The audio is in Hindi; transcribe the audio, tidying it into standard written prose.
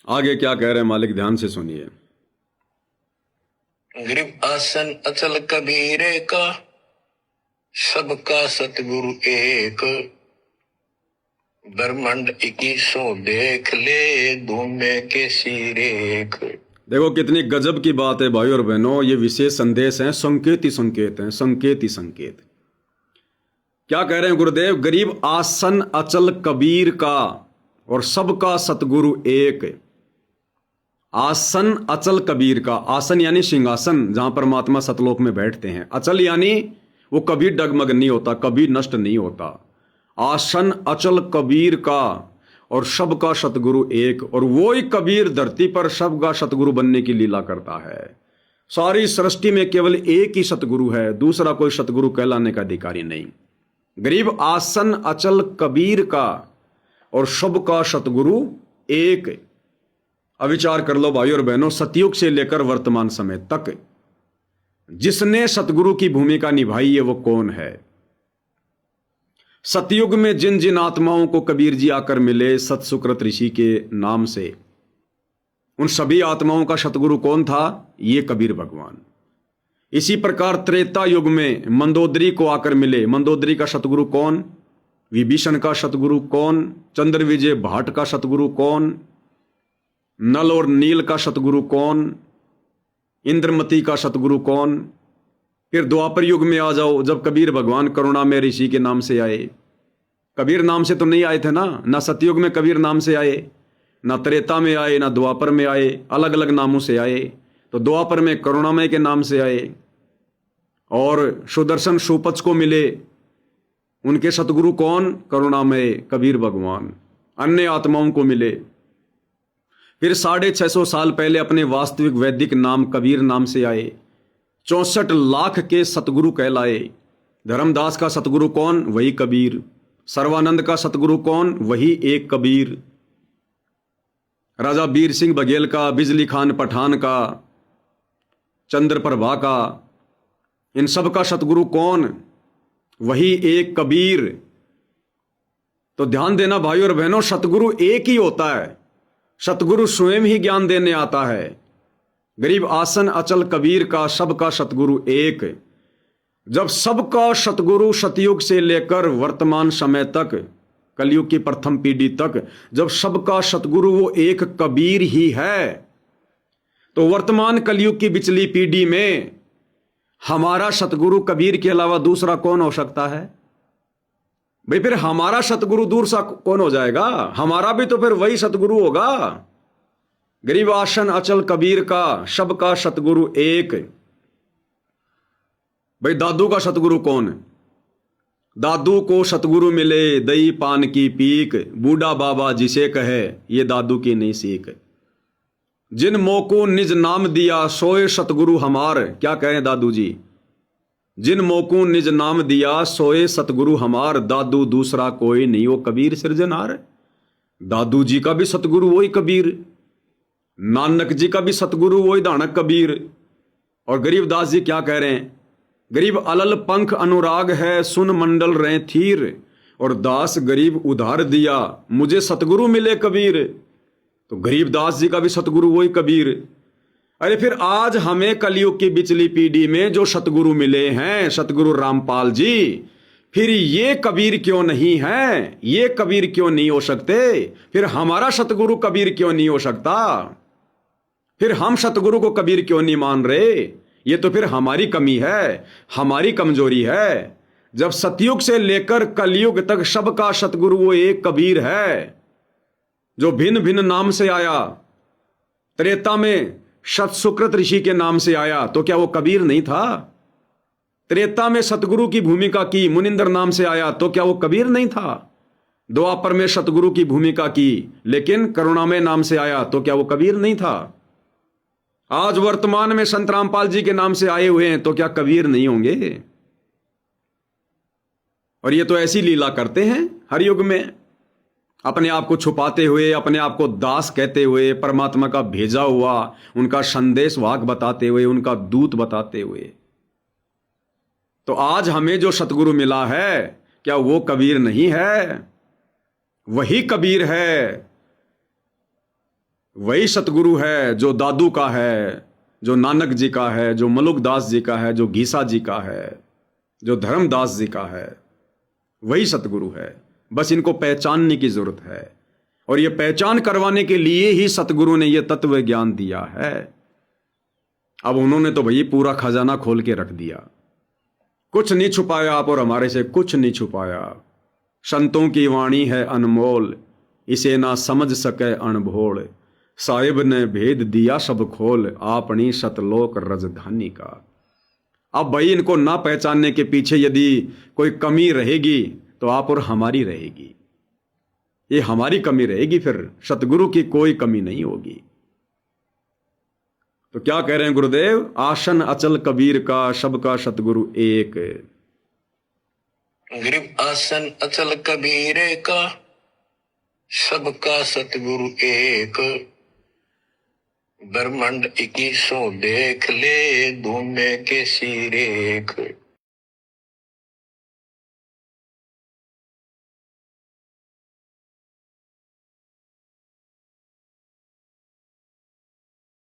आगे क्या कह रहे हैं मालिक, ध्यान से सुनिए। ग्रीव आसन अचल कबीरे का, सबका सतगुरु एक। ब्रह्मांड इक्कीसों देख ले, ढूंढे के सिरेख। देखो कितनी गजब की बात है भाई और बहनों, ये विशेष संदेश हैं, संकेत ही संकेत हैं, संकेत ही संकेत। क्या कह रहे हैं गुरुदेव? गरीब आसन अचल कबीर का और सबका सतगुरु एक। आसन अचल कबीर का, आसन यानी सिंहासन जहां परमात्मा सतलोक में बैठते हैं, अचल यानी वो कभी डगमग नहीं होता, कभी नष्ट नहीं होता। आसन अचल कबीर का और सबका सतगुरु एक, और वो ही कबीर धरती पर सबका सतगुरु बनने की लीला करता है। सारी सृष्टि में केवल एक ही सतगुरु है, दूसरा कोई सतगुरु कहलाने का अधिकारी नहीं। गरीब आसन अचल कबीर का और सबका सतगुरु एक। अब विचार कर लो भाई और बहनों, सतयुग से लेकर वर्तमान समय तक जिसने सतगुरु की भूमिका निभाई है वो कौन है? सतयुग में जिन जिन आत्माओं को कबीर जी आकर मिले सतसुकृत ऋषि के नाम से, उन सभी आत्माओं का सतगुरु कौन था? ये कबीर भगवान। इसी प्रकार त्रेता युग में मंदोदरी को आकर मिले, मंदोदरी का सतगुरु कौन? विभीषण का सतगुरु कौन? चंद्र विजय भाट का सतगुरु कौन? नल और नील का सतगुरु कौन? इंद्रमती का सतगुरु कौन? फिर द्वापर युग में आ जाओ, जब कबीर भगवान करुणा में ऋषि के नाम से आए। कबीर नाम से तो नहीं आए थे ना सतयुग में कबीर नाम से आए, ना त्रेता में आए, ना द्वापर में आए, अलग अलग नामों से आए। तो द्वापर में करुणामय के नाम से आए, और सुदर्शन सुपच को मिले, उनके सतगुरु कौन? करुणामय कबीर भगवान। अन्य आत्माओं को मिले, फिर 650 साल पहले अपने वास्तविक वैदिक नाम कबीर नाम से आए, 64 लाख के सतगुरु कहलाए। धर्मदास का सतगुरु कौन? वही कबीर। सर्वानंद का सतगुरु कौन? वही एक कबीर। राजा बीर सिंह बघेल का, बिजली खान पठान का, चंद्रप्रभा का, इन सब का सतगुरु कौन? वही एक कबीर। तो ध्यान देना भाई और बहनों, सतगुरु एक ही होता है, सतगुरु स्वयं ही ज्ञान देने आता है। गरीब आसन अचल कबीर का, सबका सतगुरु एक। जब सबका सतगुरु सतयुग से लेकर वर्तमान समय तक, कलयुग की प्रथम पीढ़ी तक, जब सबका सतगुरु वो एक कबीर ही है, तो वर्तमान कलयुग की पिछली पीढ़ी में हमारा सतगुरु कबीर के अलावा दूसरा कौन हो सकता है? भाई फिर हमारा सतगुरु दूसरा कौन हो जाएगा? हमारा भी तो फिर वही सतगुरु होगा। गरीब आसन अचल कबीर का, सबका सतगुरु एक। भाई दादू का सतगुरु कौन? दादू को सतगुरु मिले दही पान की पीक, बूढ़ा बाबा जिसे कहे ये दादू की नहीं सीख। जिन मोको निज नाम दिया सोए सतगुरु हमार, क्या कहें दादू जी? जिन मोको निज नाम दिया सोए सतगुरु हमार, दादू दूसरा कोई नहीं वो कबीर सिरजनहार। दादू जी का भी सतगुरु वही कबीर, नानक जी का भी सतगुरु वही दानक कबीर। और गरीबदास जी क्या कह रहे हैं? गरीब अलल पंख अनुराग है, सुन मंडल रहे थीर, और दास गरीब उधार दिया मुझे सतगुरु मिले कबीर। तो गरीबदास जी का भी सतगुरु वही कबीर। अरे फिर आज हमें कलयुग की पिछली पीढ़ी में जो सतगुरु मिले हैं, सतगुरु रामपाल जी, फिर ये कबीर क्यों नहीं है? ये कबीर क्यों नहीं हो सकते? फिर हमारा सतगुरु कबीर क्यों नहीं हो सकता? फिर हम सतगुरु को कबीर क्यों नहीं मान रहे? ये तो फिर हमारी कमी है, हमारी कमजोरी है। जब सतयुग से लेकर कलयुग तक सबका सतगुरु वो एक कबीर है, जो भिन्न भिन्न नाम से आया। त्रेता में सतसुकृत ऋषि के नाम से आया, तो क्या वो कबीर नहीं था? त्रेता में सतगुरु की भूमिका की, मुनिंदर नाम से आया, तो क्या वो कबीर नहीं था? द्वापर में सतगुरु की भूमिका की, लेकिन करुणामय नाम से आया, तो क्या वो कबीर नहीं था? आज वर्तमान में संत रामपाल जी के नाम से आए हुए हैं, तो क्या कबीर नहीं होंगे? और ये तो ऐसी लीला करते हैं हर युग में, अपने आप को छुपाते हुए, अपने आप को दास कहते हुए, परमात्मा का भेजा हुआ, उनका संदेश वाहक बताते हुए, उनका दूत बताते हुए। तो आज हमें जो सतगुरु मिला है, क्या वो कबीर नहीं है? वही कबीर है। वही सतगुरु है जो दादू का है, जो नानक जी का है, जो मलुकदास जी का है, जो घीसा जी का है, जो धर्मदास जी का है। वही सतगुरु है। बस इनको पहचानने की जरूरत है, और ये पहचान करवाने के लिए ही सतगुरु ने ये तत्व ज्ञान दिया है। अब उन्होंने तो भाई पूरा खजाना खोल के रख दिया, कुछ नहीं छुपाया आप और हमारे से कुछ नहीं छुपाया। संतों की वाणी है अनमोल, इसे ना समझ सके अणभोल। साहिब ने भेद दिया सब खोल, आपनी सतलोक राजधानी का। अब भाई इनको ना पहचानने के पीछे यदि कोई कमी रहेगी तो आप और हमारी रहेगी, ये हमारी कमी रहेगी, फिर सतगुरु की कोई कमी नहीं होगी। तो क्या कह रहे हैं गुरुदेव? आसन अचल कबीर का, सबका सतगुरु एक। ग्रीव आसन अचल कबीरे का, सबका सतगुरु एक। ब्रह्मांड 2100 देख ले, दूने के सिर एक।